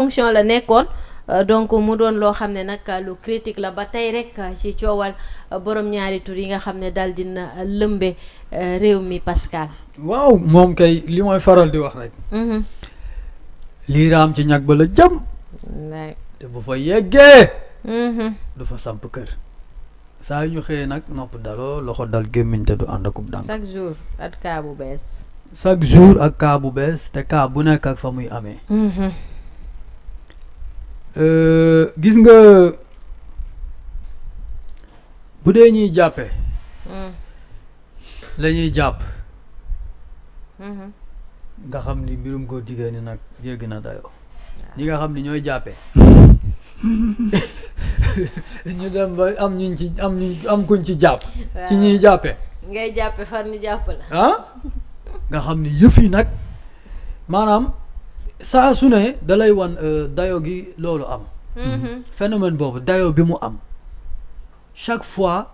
fonction la nekkoon. Donc mu doon loo xam ne nag lu critique la ba tey rek ci coowal borom ñaari tur yi nga xam ne daal dina lëmbe réew mi Pascal. waaw moom kay li mooy faral di wax rek. lii raam ci ñag ba la jëm. te bu fa yeggee. du fa samp kër. saa yu ñu xëyee nag nopp daloo loxo dal gémmiñ te du ànd akub dànk. chaque jour ak cas bu bees. chaque jour ak cas bu bees te cas bu nekk ak fa muy amee. gis nga bu dee ñuy jàppe la ñuy jàpp nga xam ni mbirum góor jigéen ñi nag yégg na dayoo ñi nga xam ni ñooy jàppe ñu dem ba am ñu ci am kuñ ci jàpp ci ñuy jàppe ngay jàppe far ñu jàpp la nga xam ni yëf yi nag maanaam saa su ne dalay wan dayo gi loolu am phénomène boobu dayo bi mu am chaque fois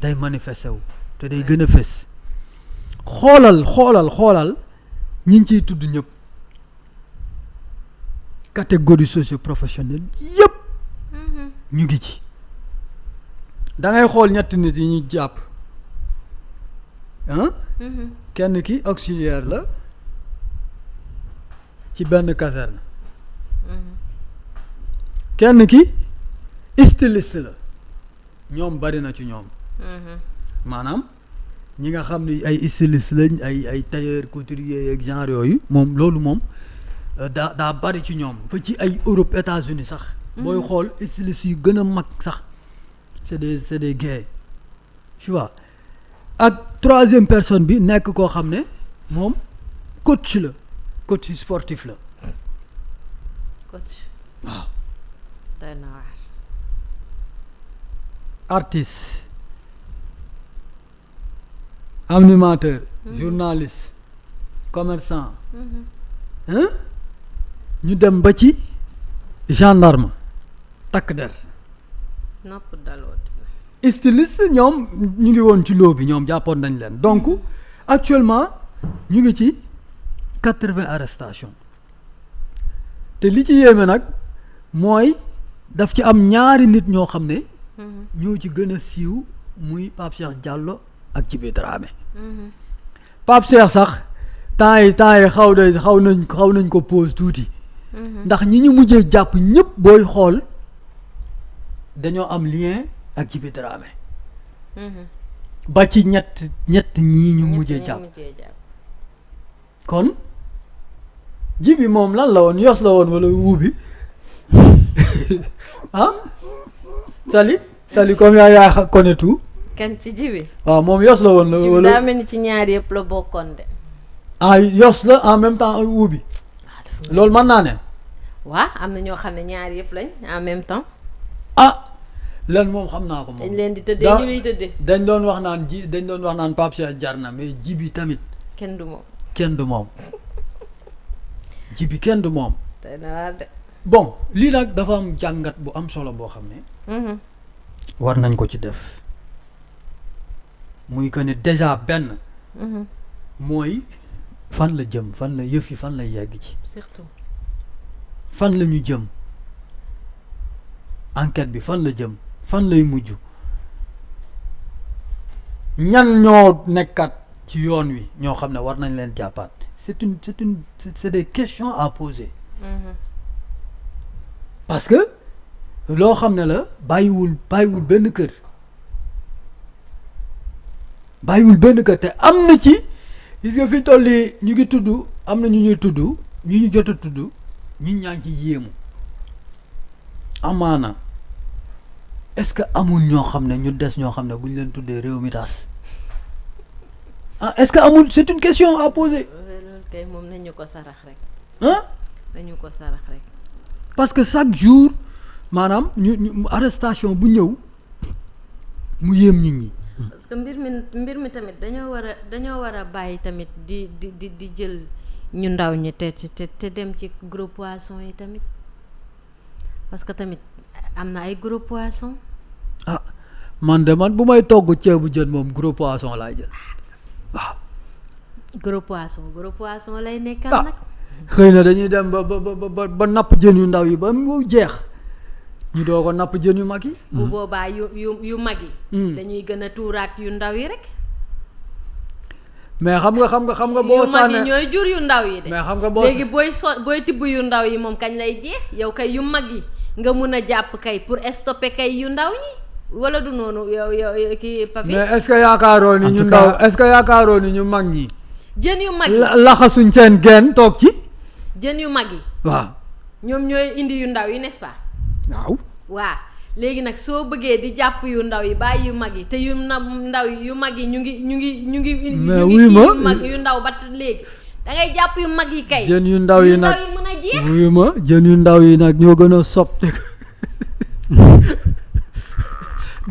day manifesté wu te day gën a fës xoolal ñi ngi ciy tudd ñëpp catégorie socio-professionnelle yëpp ñu ngi ci da ngay xool ñetti nit yi ñu jàpp kenn ki auxiliaire la ci benn caserne kenn ki styliste la ñoom bari na ci ñoom maanaam ñi nga xam ni ay styliste lañ ay tailleur couturier ak genre yooyu moom loolu moom daa bari ci ñoom ba ci ay Europe États-Unis sax booy xool styliste yu gën a mag sax c'est des gays tu vois ak troisième personne bi nekk koo xam ne moom coach sportif la. coach. waaw. doy na waar. artiste. animateur. journaliste. commerçant. ñu dem ba ci gendarme. takk der. nopp daloot. styliste ñoom ñu ngi woon ci loo bi ñoom jàppoon nañ leen donc actuellement ñu ngi ci 80 arrestations te li ci yéeme nag mooy daf ci am ñaari nit ñoo xam ne ñoo ci gën a siiw muy Pape Cheikh Diallo ak Djiby Dramé Pape Cheikh sax temps yi xaw nañ ko pause tuuti ndax ñi ñu mujjee jàpp ñëpp booy xool dañoo am lien ak Djiby Dramé ba ci ñett ñii ñu mujjee jàpp kon Djiby moom lan la woon yos la woon wala wuubi Sali comme yaa connaît tout kenn ci Djiby waaw moom yos la woon la wala daa mel ni ci ñaar yëpp la bokkoon de yos la en même temps wuubi loolu mën naa ne waaw am na ñoo xam ne ñaar yëpp lañ en même temps len moom xam naa ko moom dañ leen di tëddee ñu luy tëddee dañ doon wax naan Pape Cheikh jar na mais Djiby tamit kenn du moom Djiby kenn du moom tey na waar de bon lii nag dafa am jàngat bu am solo boo xam ne war nañ ko ci def muy que ni déjà benn mooy fan la jëm fan la yëf yi fan lay yegg ci surtout fan la ñu jëm enquête bi fan la jëm fan lay mujj ñan ñoo nekkat ci yoon wi ñoo xam ne war nañ leen jàppaat c'est des questions à poser parce que loo xam ne la bàyyiwul benn kër te am na ci gis nga fi tolli ñu ngi tudd am na ñu ñuy tudd ñu ñu jot a tudd ñi ñaa ngi ci yéemu amaana est-ce que amul ñoo xam ne ñu des ñoo xam ne bu ñu leen tuddee réew mi tas est-ce que amul c'est une question à poser. loolu kay moom nañu ko sarax rek. nañu ko sarax rek. parce que chaque jour maanaam ñu arrestation bu ñëw mu yéem nit ñi. parce que mbir mi tamit dañoo war a bàyyi tamit di jël ñu ndaw ñi te dem ci gros poisson yi tamit parce que tamit am na ay gros poisson. man bu may togg ceebu jën moom gros poisson laay jël waaw. gros poisson lay nekkal nag. xëy na dañuy dem ba napp jën yu ndaw yi ba mu jeex ñu doo ko napp jën yu mag yi. bu boobaa yu mag yi. dañuy gën a tuuraat yu ndaw yi rek. mais xam nga boo sànnee yu mag yi ñooy jur yu ndaw yi de. mais xam nga léegi booy tibb yu ndaw yi moom kañ lay jeex yow kay yu mag yi nga mun a jàpp kay pour stopper kay yu ndaw ñi wala du noonu yow kii Papis. mais est-ce que yaakaaroo ni ñu ndaw est-ce que yaakaaroo ni ñu mag ñi. jën yu mag yi laxasuñ seen genn toog ci. jën yu mag yi. waaw. ñoom ñooy indi yu ndaw yi n'est-ce pas. waaw léegi nag soo bëggee di jàpp yu ndaw yi bàyyi yu mag yi te yu ndaw yi yu mag yi ñu ngi mais wuy ma yu mag yu ndaw ba léegi da ngay jàpp yu mag yi kay. jën yu ndaw yi nag mën a jeex. wuy ma jën yu ndaw yi nag ñoo gën a sopp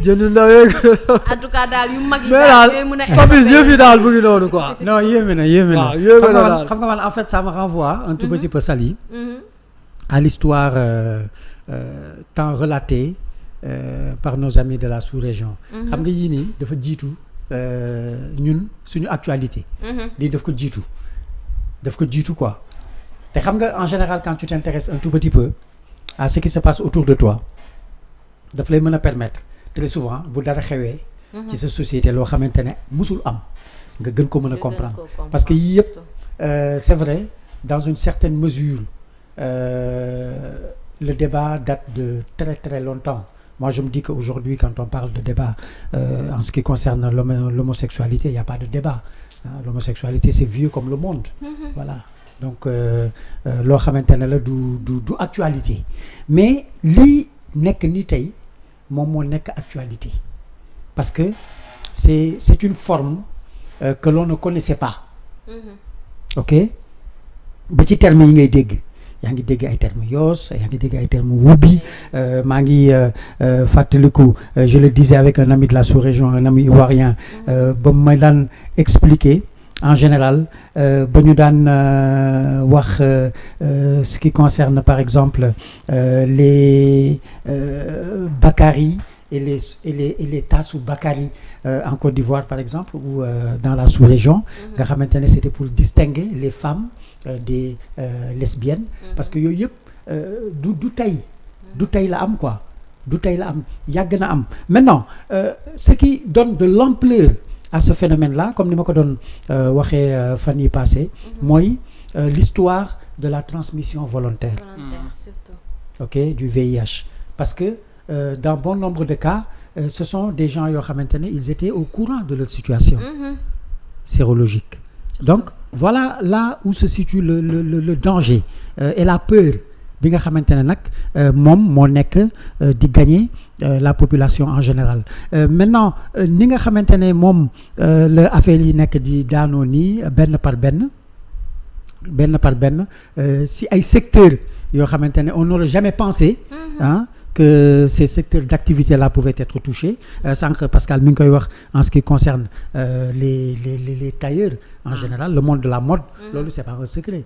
jën yu ndaw yeeg. en tout cas daal yu mag yi. daal mën a Papis yëf yi daal mu ngi noonu quoi. non yéeme na daal xam nga man en fait ça me renvoie un tout petit peu Sali. À l'histoire tant relatée par nos amis de la sous-région. xam nga yii nii dafa jiitu ñun suñu actualité. lii daf ko jiitu quoi. te xam nga en général quand tu t'intéresses un tout petit peu à ce qui se passe autour de toi daf lay mën a permettre très souvent bu dara xewee. ci sa société loo xamante ne musul am nga gën ko mën a comprendre parce que yii yëpp c'est vrai dans une certaine mesure le débat date de très très longtemps. Moi je me dis qu'aujourd'hui quand on parle de débat en ce qui concerne l'homosexualité il n'y a pas de débat. L'homosexualité c'est vieux comme le monde. Voilà donc loo xamante ne la du actualité mais lii nekk ni tey moom moo nekk actualité parce que c'est une forme que l'on ne connaissait pas. Ok ba ci termes yi ngay dégg yaa ngi dégg ay termes yoos yaa ngi dégg ay termes wubbi maa ngi fàttaliku je le disais avec un ami de la sous-région un ami ivoirien ba ma daan expliquer en général ba ñu daan wax ce qui concerne par exemple les Bakary et les Tassou Bakary en Côte d'Ivoire par exemple ou dans la sous-région nga xamante ne c'était pour distinguer les femmes des lesbiennes parce que yooyu yëpp du tey la am quoi du tey la am yàgg na am maintenant ce qui donne de l'ampleur à ce phénomène-là comme ni ma ko doon waxee fan yi passé mooy l'histoire de la transmission volontaire surtout. Ok du VIH parce que dans bon nombre de cas ce sont des gens yoo xamante ne ils étaient au courant de leur situation sérologique donc voilà là où se situe le danger et la peur bi nga xamante ne nag moom moo nekk di gagner la population en général maintenant ni nga xamante ne moom la affaire yi nekk di daanoo nii benn par benn si ay secteurs yoo xamante ne on n'aurait jamais pensé que ces secteurs d'activité-là pouvaient être touchés sànq Pascal mi ngi koy wax en ce qui concerne les tailleurs en général le monde de la mode loolu c'est pas un secret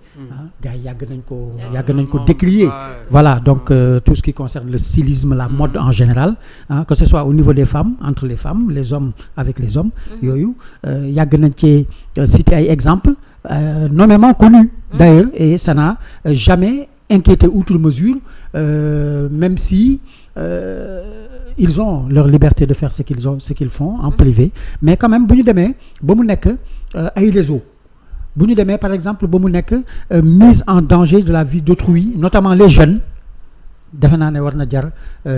gars yi yàgg nañ ko décrier voilà donc tout ce qui concerne le stylisme la mode en général que ce soit au niveau des femmes entre les femmes les hommes avec les hommes yooyu yàgg nañ ci citer ay exemples nommément connus d'ailleurs et ça n'a jamais inquiété outre mesure même si ils ont leur liberté de faire ce qu'ils font en privé mais quand même bu ñu demee ba mu nekk ay réseau bu ñu demee par exemple ba mu nekk mise en danger de la vie d'autrui notamment les jeunes defe naa ne war na jar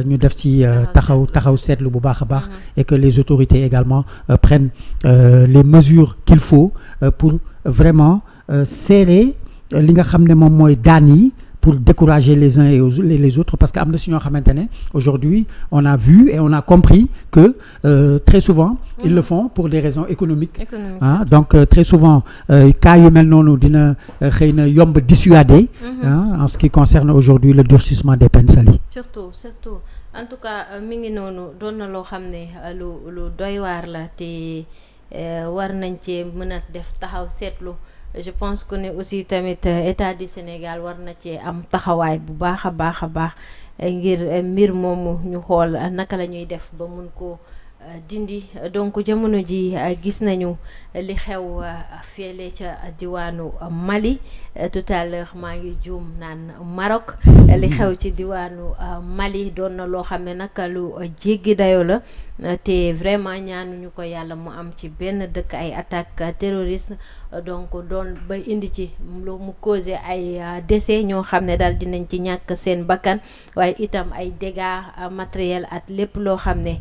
ñu def ci taxaw seetlu bu baax a baax et que les autorités également prennent les mesures qu'il faut pour vraiment serrer li nga xam ne moom mooy daan yi pour décourager les uns et les autres parce que am na si ñoo xamante ne aujourd'hui on a vu et on a compris que très souvent ils le font pour des raisons économiques donc très souvent cas yu mel noonu dina xëy na yomb dissuader en ce qui concerne aujourd'hui le durcissement des peines salies surtout en tout cas mi ngi noonu doon na loo xam ne lu doy waar la te war nañ cee mën a def taxaw seetlu je pense que ne aussi tamit état du Sénégal war na cee am taxawaay bu baax a baax ngir mbir moomu ñu xool naka la ñuy def ba mun ko dindi donc jamono ji gis nañu li xew fële ca diwaanu Mali tout à l'heure maa ngi juum naan Maroc li xew ci diwaanu Mali doon na loo xam ne nag lu jéggi dayo la te vraiment ñaanuñu ko yàlla mu am ci benn dëkk ay attaque terroriste donc doon ba indi ci lu mu causé ay décès ñoo xam ne daal dinañ ci ñàkk seen bakkan waaye itam ay dégâts matériels at lépp loo xam ne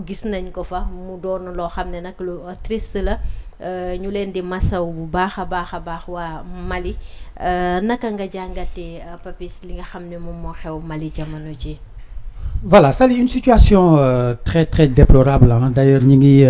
gis nañ ko fa mu doon loo xam ne nag lu triste la ñu leen di masaw bu baax a baax waa Mali naka nga jàngatee Papis li nga xam ne moom moo xew Mali jamono ji. Voilà, c'est une situation très très déplorable, hein. D'ailleurs ñi ngi